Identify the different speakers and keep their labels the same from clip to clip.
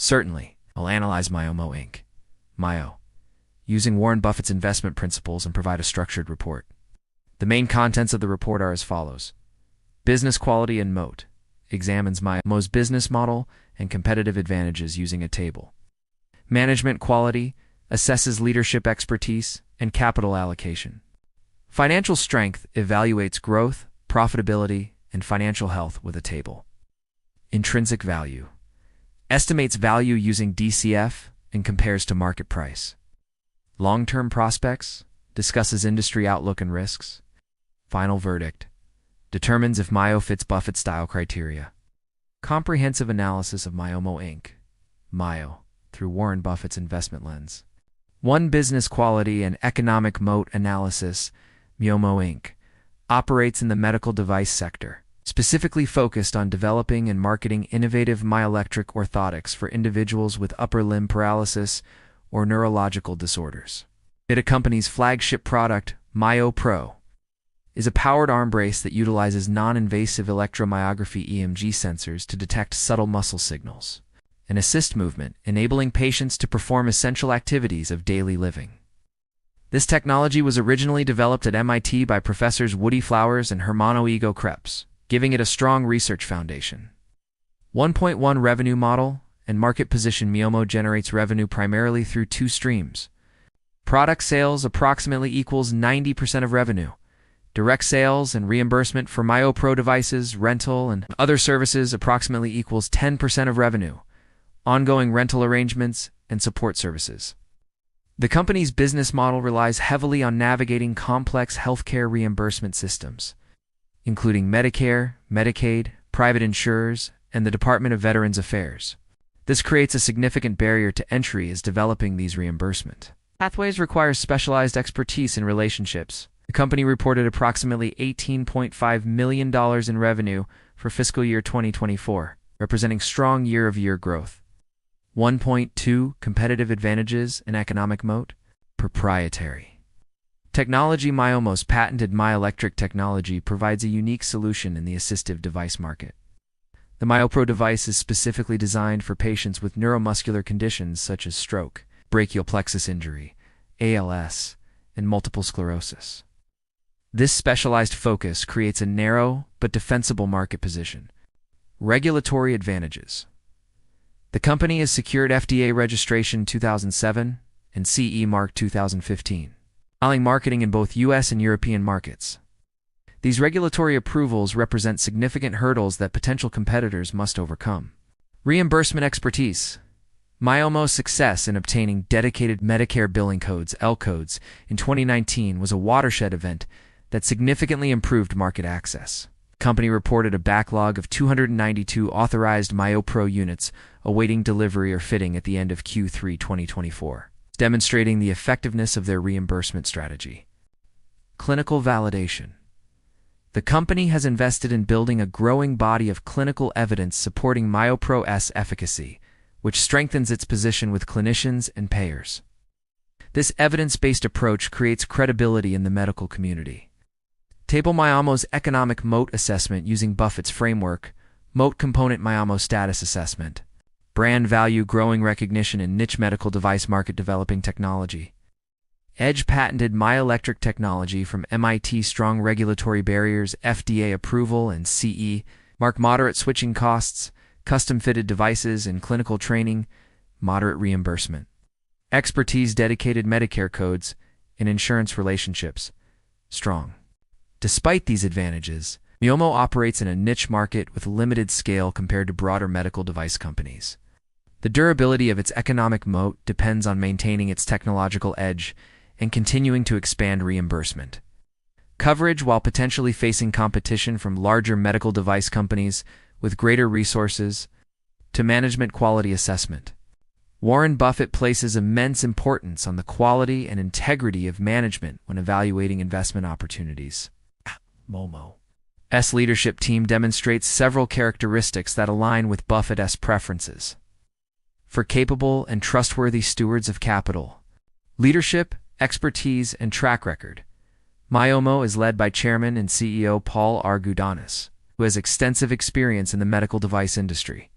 Speaker 1: Certainly, I'll analyze Myomo Inc. MYO, using Warren Buffett's investment principles and provide a structured report. The main contents of the report are as follows. Business quality and moat. Examines Myomo's business model and competitive advantages using a table. Management quality. Assesses leadership expertise and capital allocation. Financial strength. Evaluates growth, profitability, and financial health with a table. Intrinsic value. Estimates value using DCF and compares to market price. Long-term prospects. Discusses industry outlook and risks. Final verdict. Determines if MYO fits Buffett-style criteria. Comprehensive analysis of Myomo Inc. MYO through Warren Buffett's investment lens. One business quality and economic moat analysis. Myomo Inc. operates in the medical device sector, specifically focused on developing and marketing innovative myoelectric orthotics for individuals with upper limb paralysis or neurological disorders. The company's flagship product, MYO Pro, is a powered arm brace that utilizes non-invasive electromyography (EMG) sensors to detect subtle muscle signals and assist movement, enabling patients to perform essential activities of daily living. This technology was originally developed at MIT by professors Woody Flowers and Hermano Ego Krebs, giving it a strong research foundation. 1.1 revenue model and market position. Myomo generates revenue primarily through two streams. Product sales approximately equals 90% of revenue. Direct sales and reimbursement for MYO Pro devices, rental, and other services approximately equals 10% of revenue. Ongoing rental arrangements and support services. The company's business model relies heavily on navigating complex healthcare reimbursement systems, including Medicare, Medicaid, private insurers, and the Department of Veterans Affairs. This creates a significant barrier to entry as developing these reimbursement pathways requires specialized expertise in relationships. The company reported approximately $18.5 million in revenue for fiscal year 2024, representing strong year-over-year growth. 1.2 Competitive advantages and economic moat. Proprietary technology. Myomo's patented myoelectric technology provides a unique solution in the assistive device market. The MYO Pro device is specifically designed for patients with neuromuscular conditions such as stroke, brachial plexus injury, ALS, and multiple sclerosis. This specialized focus creates a narrow but defensible market position. Regulatory advantages. The company has secured FDA registration 2007 and CE mark 2015, allowing marketing in both U.S. and European markets. These regulatory approvals represent significant hurdles that potential competitors must overcome. Reimbursement expertise. Myomo's success in obtaining dedicated Medicare billing codes (L codes) in 2019 was a watershed event that significantly improved market access. The company reported a backlog of 292 authorized MYO Pro units awaiting delivery or fitting at the end of Q3 2024, demonstrating the effectiveness of their reimbursement strategy. Clinical validation. The company has invested in building a growing body of clinical evidence supporting MYO Pro's efficacy, which strengthens its position with clinicians and payers. This evidence-based approach creates credibility in the medical community. Table. Myomo's economic moat assessment using Buffett's framework. Moat component. Myomo status assessment. Brand value. Growing recognition in niche medical device market. Developing technology. Edge. Patented myoelectric technology from MIT. Strong regulatory barriers, FDA approval and CE mark. Moderate switching costs, custom-fitted devices and clinical training, moderate reimbursement. Expertise. Dedicated Medicare codes and insurance relationships, strong. Despite these advantages, Myomo operates in a niche market with limited scale compared to broader medical device companies. The durability of its economic moat depends on maintaining its technological edge and continuing to expand reimbursement coverage while potentially facing competition from larger medical device companies with greater resources. To management quality assessment. Warren Buffett places immense importance on the quality and integrity of management when evaluating investment opportunities. Myomo's leadership team demonstrates several characteristics that align with Buffett's preferences. For capable and trustworthy stewards of capital, leadership, expertise, and track record. Myomo is led by Chairman and CEO Paul R. Gudonis, who has extensive experience in the medical device industry.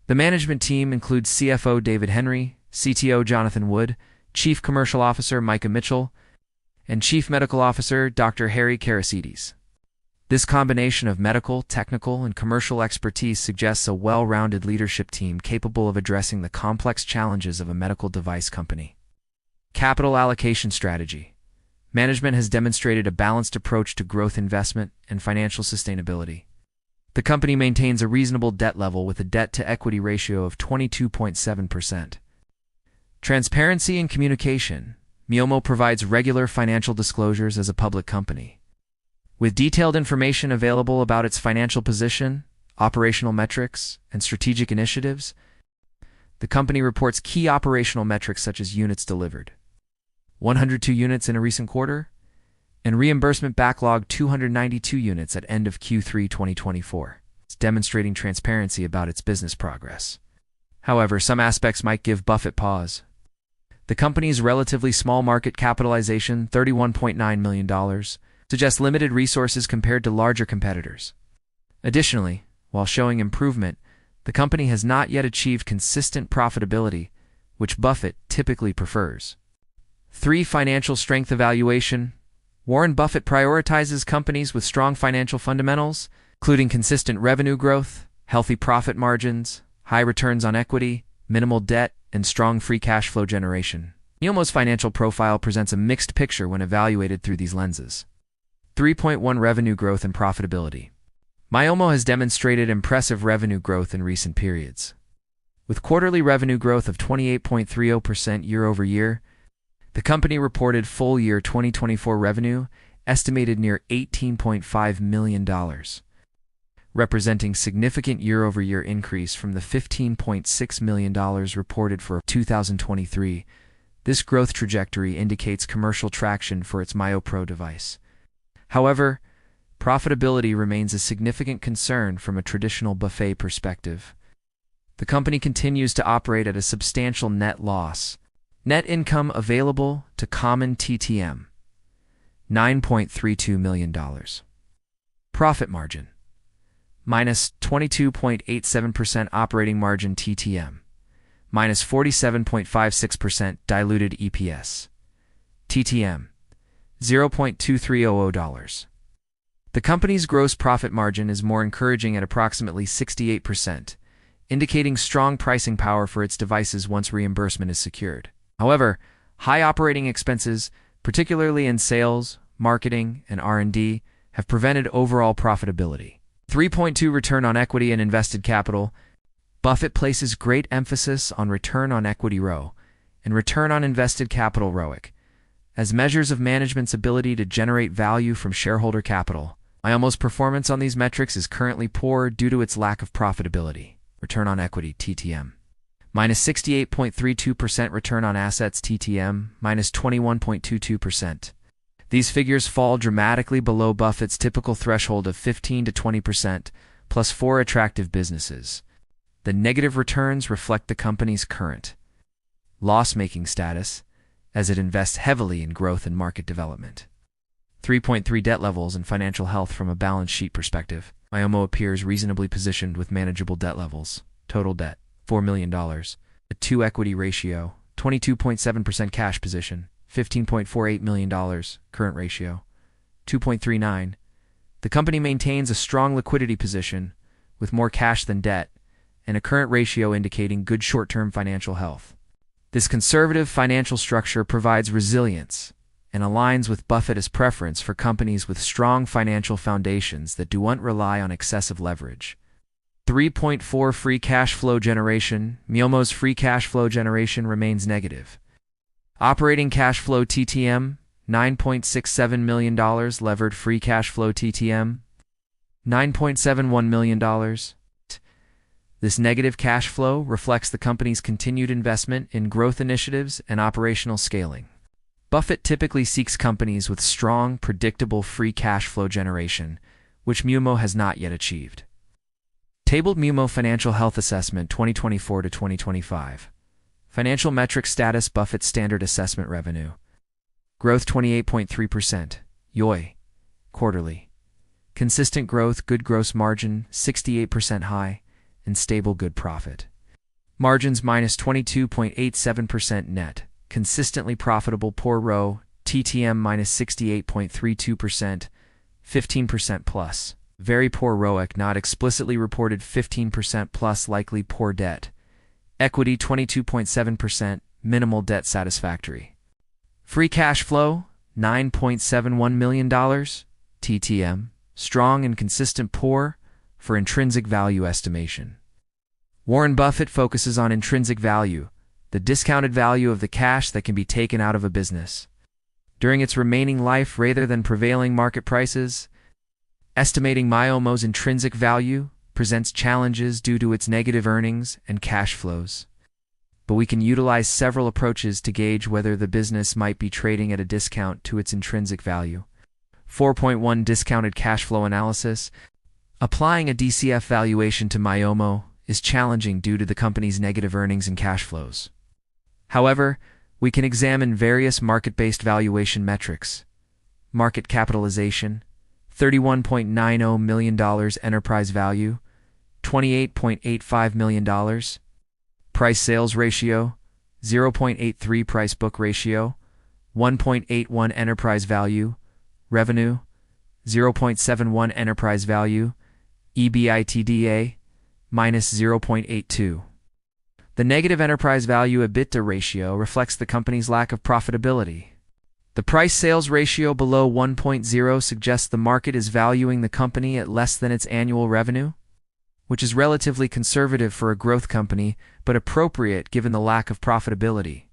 Speaker 1: The management team includes CFO David Henry, CTO Jonathan Wood, Chief Commercial Officer Micah Mitchell, and Chief Medical Officer Dr. Harry Karasides. This combination of medical, technical, and commercial expertise suggests a well-rounded leadership team capable of addressing the complex challenges of a medical device company. Capital allocation strategy. Management has demonstrated a balanced approach to growth investment and financial sustainability. The company maintains a reasonable debt level with a debt-to-equity ratio of 22.7%. Transparency and communication. Myomo provides regular financial disclosures as a public company. With detailed information available about its financial position, operational metrics, and strategic initiatives, the company reports key operational metrics such as units delivered, 102 units in a recent quarter, and reimbursement backlog 292 units at end of Q3 2024. It's demonstrating transparency about its business progress. However, some aspects might give Buffett pause. The company's relatively small market capitalization, $31.9 million, suggests limited resources compared to larger competitors. Additionally, while showing improvement, the company has not yet achieved consistent profitability, which Buffett typically prefers. 3. Financial strength evaluation. Warren Buffett prioritizes companies with strong financial fundamentals, including consistent revenue growth, healthy profit margins, high returns on equity, minimal debt, and strong free cash flow generation. Myomo's financial profile presents a mixed picture when evaluated through these lenses. 3.1 Revenue growth and profitability. Myomo has demonstrated impressive revenue growth in recent periods. With quarterly revenue growth of 28.30% year-over-year, the company reported full year 2024 revenue estimated near $18.5 million, representing significant year-over-year increase from the $15.6 million reported for 2023. This growth trajectory indicates commercial traction for its MYO Pro device. However, profitability remains a significant concern from a traditional Buffett perspective. The company continues to operate at a substantial net loss. Net income available to common TTM, $9.32 million. Profit margin, minus 22.87% operating margin TTM, minus 47.56% diluted EPS. TTM, $0.2300. The company's gross profit margin is more encouraging at approximately 68%, indicating strong pricing power for its devices once reimbursement is secured. However, high operating expenses, particularly in sales, marketing, and R&D, have prevented overall profitability. 3.2 Return on equity and invested capital. Buffett places great emphasis on return on equity ROE and return on invested capital ROIC as measures of management's ability to generate value from shareholder capital. Myomo's performance on these metrics is currently poor due to its lack of profitability. Return on equity TTM, minus 68.32%. Return on assets TTM, minus 21.22%. These figures fall dramatically below Buffett's typical threshold of 15 to 20%, plus 4 attractive businesses. The negative returns reflect the company's current loss-making status, as it invests heavily in growth and market development. 3.3 Debt levels and financial health. From a balance sheet perspective, Myomo appears reasonably positioned with manageable debt levels. Total debt, $4 million. A 2 equity ratio, 22.7% cash position, $15.48 million. Current ratio, 2.39. The company maintains a strong liquidity position with more cash than debt and a current ratio indicating good short-term financial health. This conservative financial structure provides resilience and aligns with Buffett's preference for companies with strong financial foundations that don't rely on excessive leverage. 3.4 Free cash flow generation. Myomo's free cash flow generation remains negative. Operating cash flow TTM, $9.67 million. Levered free cash flow TTM, $9.71 million. This negative cash flow reflects the company's continued investment in growth initiatives and operational scaling. Buffett typically seeks companies with strong, predictable free cash flow generation, which Myomo has not yet achieved. Tabled Myomo Financial Health Assessment 2024 to 2025. Financial metric status. Buffett Standard Assessment Revenue. Growth 28.3%. YoY. Quarterly. Consistent growth. Good gross margin 68% high. And stable good profit. Margins minus 22.87% net. Consistently profitable poor row, TTM minus 68.32%, 15% plus. Very poor ROIC, not explicitly reported 15% plus, likely poor debt. Equity 22.7%, minimal debt satisfactory. Free cash flow, $9.71 million, TTM, strong and consistent poor for intrinsic value estimation. Warren Buffett focuses on intrinsic value, the discounted value of the cash that can be taken out of a business during its remaining life rather than prevailing market prices. Estimating Myomo's intrinsic value presents challenges due to its negative earnings and cash flows, but we can utilize several approaches to gauge whether the business might be trading at a discount to its intrinsic value. 4.1 Discounted cash flow analysis. Applying a DCF valuation to Myomo is challenging due to the company's negative earnings and cash flows. However, we can examine various market-based valuation metrics. Market capitalization, $31.90 million enterprise value, $28.85 million. Price-sales ratio, 0.83 price-book ratio, 1.81 enterprise value. Revenue, 0.71 enterprise value. EBITDA, minus 0.82. The negative enterprise value EBITDA ratio reflects the company's lack of profitability. The price-sales ratio below 1.0 suggests the market is valuing the company at less than its annual revenue, which is relatively conservative for a growth company, but appropriate given the lack of profitability.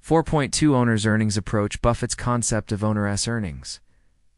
Speaker 1: 4.2 Owner's earnings approach. Buffett's concept of owner's earnings.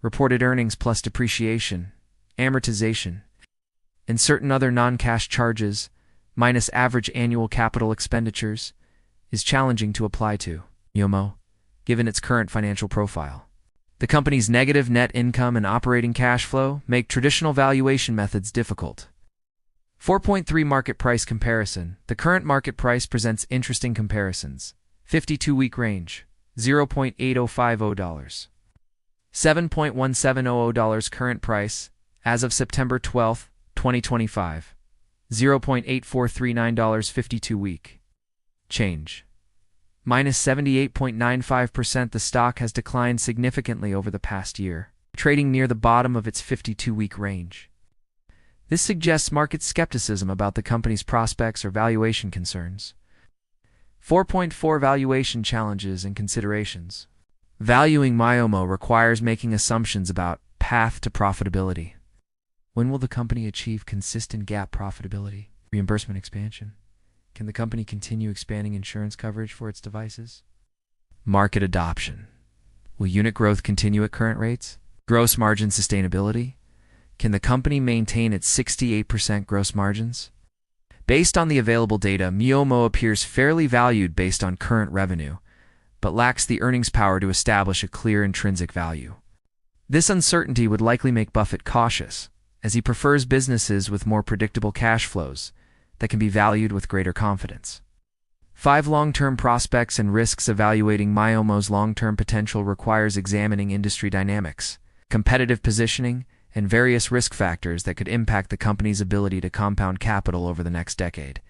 Speaker 1: Reported earnings plus depreciation, amortization, and certain other non-cash charges, minus average annual capital expenditures, is challenging to apply to Myomo, given its current financial profile. The company's negative net income and operating cash flow make traditional valuation methods difficult. 4.3 Market price comparison. The current market price presents interesting comparisons. 52-week range, $0.8050. $7.1700 current price, as of September 12, 2025. $0.8439 52-week. Change. Minus 78.95%. The stock has declined significantly over the past year, trading near the bottom of its 52-week range. This suggests market skepticism about the company's prospects or valuation concerns. 4.4 Valuation challenges and considerations. Valuing Myomo requires making assumptions about path to profitability. When will the company achieve consistent GAAP profitability? Reimbursement expansion. Can the company continue expanding insurance coverage for its devices? Market adoption. Will unit growth continue at current rates? Gross margin sustainability. Can the company maintain its 68% gross margins? Based on the available data, Myomo appears fairly valued based on current revenue, but lacks the earnings power to establish a clear intrinsic value. This uncertainty would likely make Buffett cautious, as he prefers businesses with more predictable cash flows that can be valued with greater confidence. 5 Long-term prospects and risks. Evaluating Myomo's long-term potential requires examining industry dynamics, competitive positioning, and various risk factors that could impact the company's ability to compound capital over the next decade.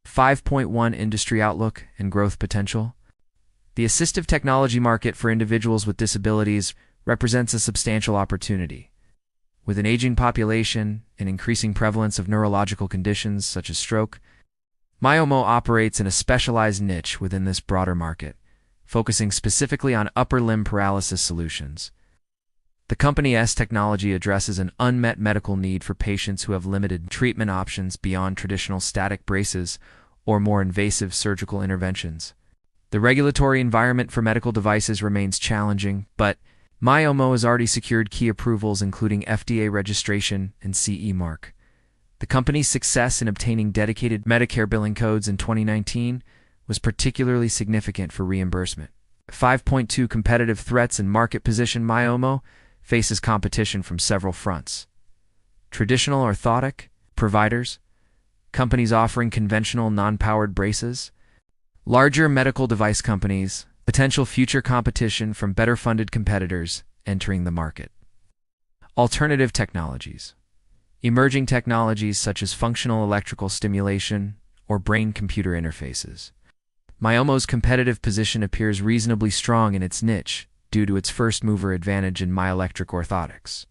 Speaker 1: 5.1 Industry outlook and growth potential. The assistive technology market for individuals with disabilities represents a substantial opportunity. With an aging population and increasing prevalence of neurological conditions such as stroke, Myomo operates in a specialized niche within this broader market, focusing specifically on upper limb paralysis solutions. The company's technology addresses an unmet medical need for patients who have limited treatment options beyond traditional static braces or more invasive surgical interventions. The regulatory environment for medical devices remains challenging, but Myomo has already secured key approvals including FDA registration and CE mark. The company's success in obtaining dedicated Medicare billing codes in 2019 was particularly significant for reimbursement. 5.2 Competitive threats and market position. Myomo faces competition from several fronts. Traditional orthotic providers, companies offering conventional non-powered braces, larger medical device companies, potential future competition from better-funded competitors entering the market. Alternative technologies. Emerging technologies such as functional electrical stimulation, or brain-computer interfaces. Myomo's competitive position appears reasonably strong in its niche due to its first-mover advantage in myoelectric orthotics,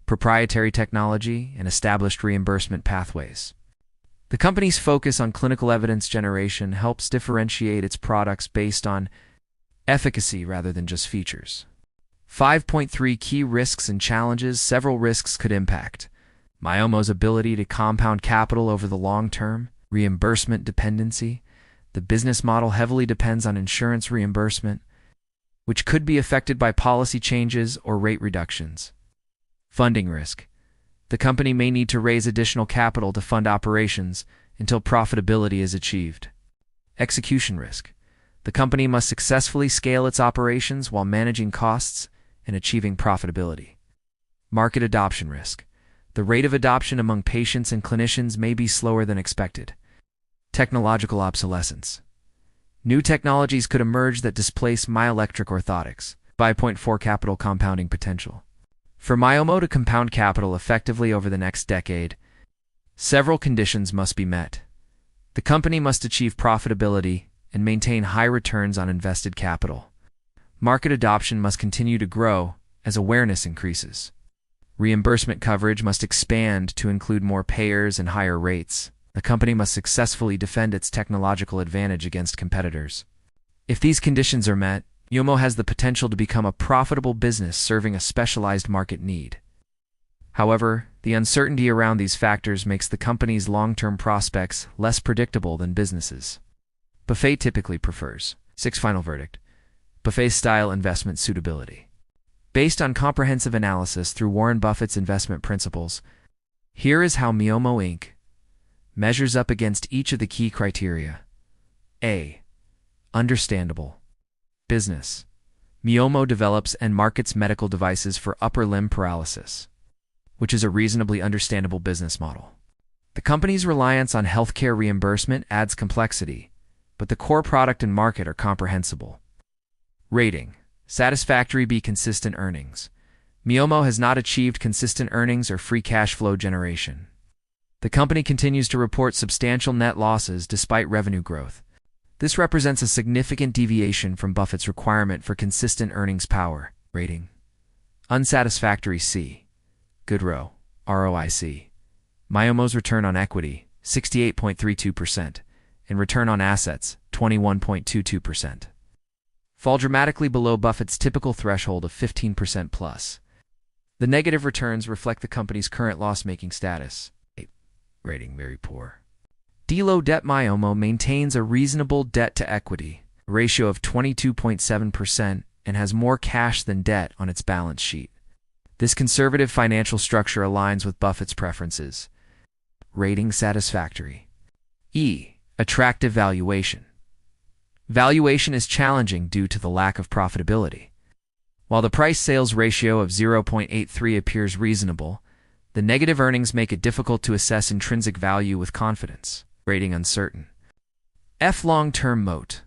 Speaker 1: proprietary technology, and established reimbursement pathways. The company's focus on clinical evidence generation helps differentiate its products based on efficacy rather than just features. 5.3 Key risks and challenges. Several risks could impact Myomo's ability to compound capital over the long term, reimbursement dependency. The business model heavily depends on insurance reimbursement, which could be affected by policy changes or rate reductions. Funding risk. The company may need to raise additional capital to fund operations until profitability is achieved. Execution risk. The company must successfully scale its operations while managing costs and achieving profitability. Market adoption risk. The rate of adoption among patients and clinicians may be slower than expected. Technological obsolescence. New technologies could emerge that displace myoelectric orthotics. 5.4 Capital compounding potential. For Myomo to compound capital effectively over the next decade, several conditions must be met. The company must achieve profitability and maintain high returns on invested capital. Market adoption must continue to grow as awareness increases. Reimbursement coverage must expand to include more payers and higher rates. The company must successfully defend its technological advantage against competitors. If these conditions are met, Myomo has the potential to become a profitable business serving a specialized market need. However, the uncertainty around these factors makes the company's long-term prospects less predictable than businesses. Buffett typically prefers 6 Final verdict. Buffett-style investment suitability. Based on comprehensive analysis through Warren Buffett's investment principles, here is how Myomo Inc. measures up against each of the key criteria. A. Understandable. Business. Myomo develops and markets medical devices for upper limb paralysis, which is a reasonably understandable business model. The company's reliance on healthcare reimbursement adds complexity, but the core product and market are comprehensible. Rating. Satisfactory. B. Consistent earnings. Myomo has not achieved consistent earnings or free cash flow generation. The company continues to report substantial net losses despite revenue growth. This represents a significant deviation from Buffett's requirement for consistent earnings power. Rating. Unsatisfactory. C. Good row. ROIC. Myomo's return on equity, 68.32%, and return on assets, 21.22%. Fall dramatically below Buffett's typical threshold of 15% plus. The negative returns reflect the company's current loss-making status. Rating very poor. D. Low debt. Myomo maintains a reasonable debt-to-equity ratio of 22.7% and has more cash than debt on its balance sheet. This conservative financial structure aligns with Buffett's preferences. Rating satisfactory. E. Attractive valuation. Valuation is challenging due to the lack of profitability. While the price-sales ratio of 0.83 appears reasonable, the negative earnings make it difficult to assess intrinsic value with confidence. Rating uncertain. F. Long-term moat.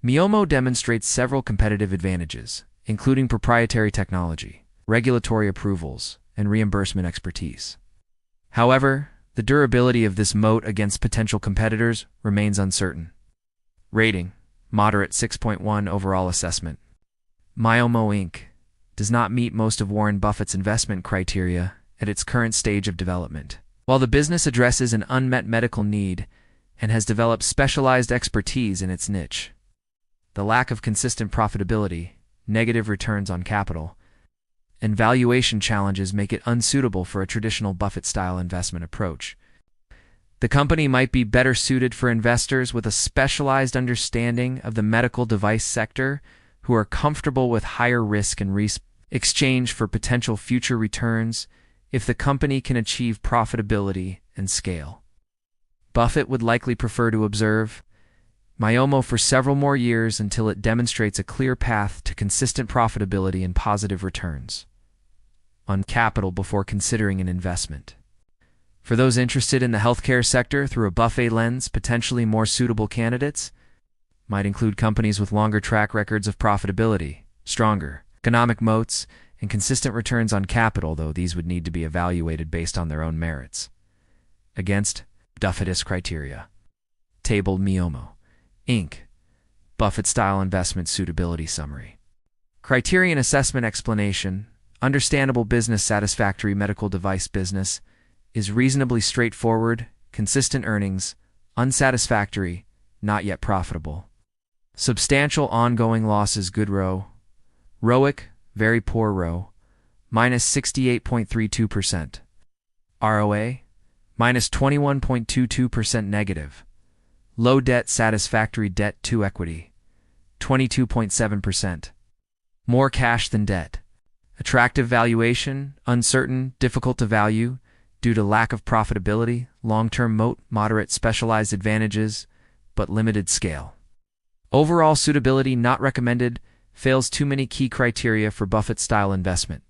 Speaker 1: Myomo demonstrates several competitive advantages, including proprietary technology, regulatory approvals, and reimbursement expertise. However, the durability of this moat against potential competitors remains uncertain. Rating. Moderate. 6.1 overall assessment. Myomo Inc. does not meet most of Warren Buffett's investment criteria at its current stage of development. While the business addresses an unmet medical need and has developed specialized expertise in its niche, the lack of consistent profitability, negative returns on capital, and valuation challenges make it unsuitable for a traditional Buffett-style investment approach. The company might be better suited for investors with a specialized understanding of the medical device sector who are comfortable with higher risk and exchange for potential future returns if the company can achieve profitability and scale. Buffett would likely prefer to observe Myomo for several more years until it demonstrates a clear path to consistent profitability and positive returns on capital before considering an investment. For those interested in the healthcare sector through a Buffett lens, potentially more suitable candidates might include companies with longer track records of profitability, stronger economic moats, and consistent returns on capital, though these would need to be evaluated based on their own merits against Buffettist criteria. Table Myomo, Inc. Buffett-style investment suitability summary. Criterion assessment explanation. Understandable business. Satisfactory medical device business is reasonably straightforward, consistent earnings, unsatisfactory, not yet profitable. Substantial ongoing losses. Good ROE. ROIC, very poor ROE, minus 68.32%. ROA, minus 21.22% negative. Low debt. Satisfactory debt to equity, 22.7%. More cash than debt. Attractive valuation, uncertain, difficult to value due to lack of profitability, long-term moat, moderate specialized advantages, but limited scale. Overall suitability not recommended, fails too many key criteria for Buffett-style investment.